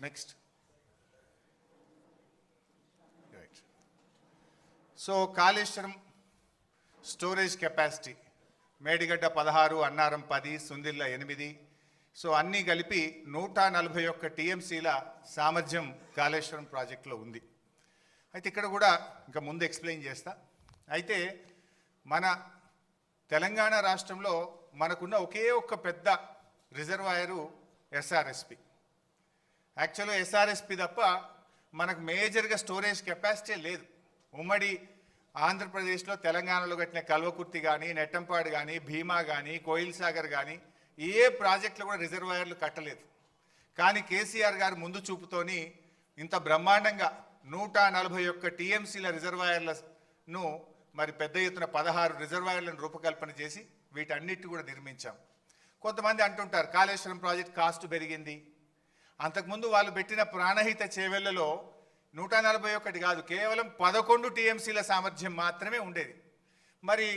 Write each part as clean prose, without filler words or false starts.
Next. Right. So Kaleshwaram storage capacity Medigadda 16, Annaram 10, Sundilla 8. So అన్నీ కలిపి 141 టీఎంసీల సామర్థ్యం కాళేశ్వరం ప్రాజెక్టులో ఉంది. అయితే ఇక్కడ కూడా ఇంకా ముందు ఎక్స్ప్లెయిన్ చేస్తా. అయితే మన తెలంగాణ రాష్ట్రంలో మనకున్న ఒకే ఒక్క పెద్ద రిజర్వాయరు ఎస్ఆర్ఎస్పి. యాక్చువల్గా ఎస్ఆర్ఎస్పి తప్ప మనకు మేజర్గా స్టోరేజ్ కెపాసిటీ లేదు. ఉమ్మడి ఆంధ్రప్రదేశ్లో తెలంగాణలో కట్టిన కల్వకుర్తి కానీ, నెట్టంపాడు కానీ, భీమా కానీ, కోయిల్ సాగర్ కానీ ఏ ప్రాజెక్టులు కూడా రిజర్వాయర్లు కట్టలేదు. కానీ కేసీఆర్ గారు ముందు చూపుతోని ఇంత బ్రహ్మాండంగా 141 టీఎంసీల రిజర్వాయర్లను మరి పెద్ద ఎత్తున 16 రిజర్వాయర్లను రూపకల్పన చేసి వీటన్నిటి కూడా నిర్మించాం. కొంతమంది అంటుంటారు కాళేశ్వరం ప్రాజెక్ట్ కాస్ట్ పెరిగింది. అంతకుముందు వాళ్ళు పెట్టిన ప్రాణహిత చేవెళ్లలో 141 కాదు, కేవలం 11 టీఎంసీల సామర్థ్యం మాత్రమే ఉండేది. మరి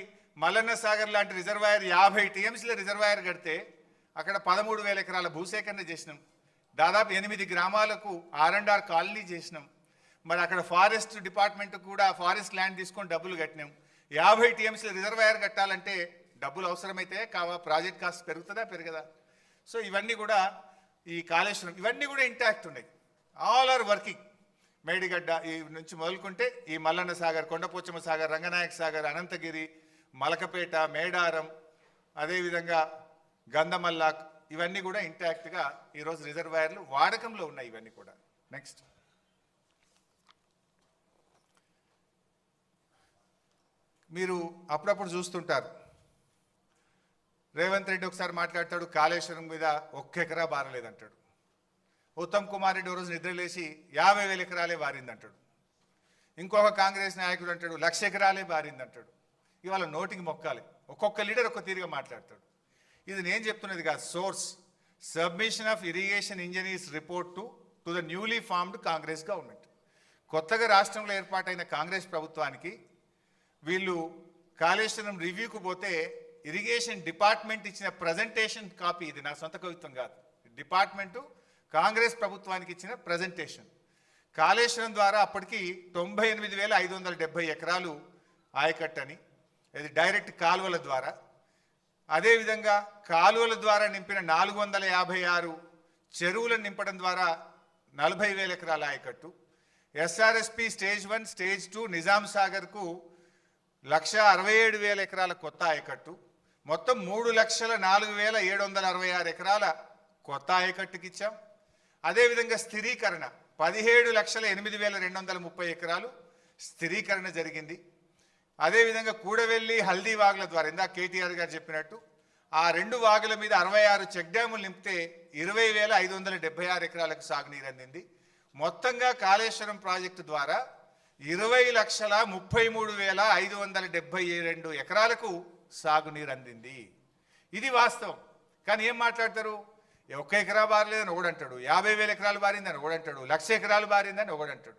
మల్లన్న సాగర్ లాంటి రిజర్వాయర్ 50 టీఎంసీల రిజర్వాయర్ కడితే అక్కడ 13,000 ఎకరాల భూసేకరణ చేసినాం. దాదాపు 8 గ్రామాలకు R&R కాలనీ చేసినాం. మరి అక్కడ ఫారెస్ట్ డిపార్ట్మెంట్ కూడా ఫారెస్ట్ ల్యాండ్ తీసుకొని డబ్బులు కట్టినాం. 50 టీఎంసీల రిజర్వాయర్ కట్టాలంటే డబ్బులు అవసరమైతే ప్రాజెక్ట్ కాస్ట్ పెరుగుతుందా పెరగదా? సో ఇవన్నీ కూడా ఈ కాళేశ్వరం ఇవన్నీ కూడా ఇంటాక్ట్ ఉన్నాయి. All are working. మేడిగడ్డ ఈ నుంచి మొదలుకుంటే ఈ మల్లన్న సాగర్, కొండపోచమ్మ సాగర్, రంగనాయక సాగర్, అనంతగిరి, మలకపేట, మేడారం, అదేవిధంగా గంధమల్లాక్ ఇవన్నీ కూడా ఇంటాక్ట్గా ఈరోజు రిజర్వాయర్లు వాడకంలో ఉన్నాయి. ఇవన్నీ కూడా. నెక్స్ట్. మీరు అప్పుడప్పుడు చూస్తుంటారు రేవంత్ రెడ్డి ఒకసారి మాట్లాడతాడు కాళేశ్వరం మీద 1 ఎకరా బారలేదంటాడు. ఉత్తమ్ కుమార్ రెడ్డి రోజు నిద్రలేసి 50,000 ఎకరాలే బారిందంటాడు. ఇంకొక కాంగ్రెస్ నాయకుడు అంటాడు 1,00,000 ఎకరాలే బారిందంటాడు. ఇవాళ నోటికి మొక్కాలి. ఒక్కొక్క లీడర్ ఒక్క తీరుగా మాట్లాడతాడు. ఇది నేను చెప్తున్నది కాదు. Source submission of irrigation engineers report to the newly formed Congress government. కొత్తగా రాష్ట్రంలో ఏర్పాటైన కాంగ్రెస్ ప్రభుత్వానికి వీళ్ళు కాళేశ్వరం రివ్యూకు పోతే ఇరిగేషన్ డిపార్ట్మెంట్ ఇచ్చిన ప్రజెంటేషన్ కాపీ, ఇది నా సొంత కవిత్వం కాదు, డిపార్ట్మెంటు కాంగ్రెస్ ప్రభుత్వానికి ఇచ్చిన ప్రజెంటేషన్. కాళేశ్వరం ద్వారా అప్పటికి 98,570 ఎకరాలు ఆయకట్టని, ఇది డైరెక్ట్ కాలువల ద్వారా. అదేవిధంగా కాలువల ద్వారా నింపిన 456 చెరువులను నింపడం ద్వారా 40,000 ఎకరాల ఆయకట్టు. ఎస్ఆర్ఎస్పి స్టేజ్ 1, స్టేజ్ 2 నిజాం సాగర్కు 1,67,000 ఎకరాల కొత్త ఆయకట్టు. మొత్తం 3,04,766 ఎకరాల కొత్త ఆయకట్టుకి ఇచ్చాం. అదేవిధంగా స్థిరీకరణ 17,08,230 ఎకరాలు స్థిరీకరణ జరిగింది. అదేవిధంగా కూడవెల్లి, హల్దీ వాగుల ద్వారా ఇందాక కేటీఆర్ గారు చెప్పినట్టు ఆ 2 వాగుల మీద 66 చెక్ డ్యాములు నింపితే 20,576 ఎకరాలకు సాగునీరు అందింది. మొత్తంగా కాళేశ్వరం ప్రాజెక్టు ద్వారా 20,33,572 ఎకరాలకు సాగునీరు అందింది. ఇది వాస్తవం. కానీ ఏం మాట్లాడతారు? 1 ఎకరా బారలేదని ఒకడంటాడు, 50,000 ఎకరాలు బారిందని ఒకడంటాడు, 1,00,000 ఎకరాలు బారిందని ఒకడంటాడు.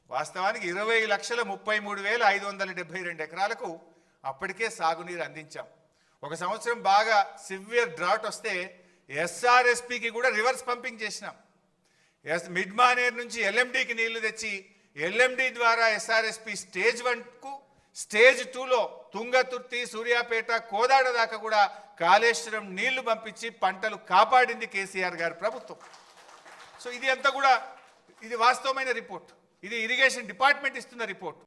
వాస్తవానికి 20,33,572 ఎకరాలకు అప్పటికే సాగునీరు అందించాం. ఒక సంవత్సరం బాగా సివియర్ డ్రాట్ వస్తే ఎస్ఆర్ఎస్పికి కూడా రివర్స్ పంపింగ్ చేసినాం. మిడ్ మానేర్ నుంచి ఎల్ఎండికి నీళ్లు తెచ్చి ఎల్ఎండి ద్వారా ఎస్ఆర్ఎస్పి స్టేజ్ 1కు, స్టేజ్ 2లో తుంగతుర్తి, సూర్యాపేట, కోదాడ దాకా కూడా కాళేశ్వరం నీళ్లు పంపించి పంటలు కాపాడింది కేసీఆర్ గారి ప్రభుత్వం. సో ఇది అంతా కూడా ఇది వాస్తవమైన రిపోర్ట్. ఇది ఇరిగేషన్ డిపార్ట్మెంట్ ఇస్తున్న రిపోర్ట్.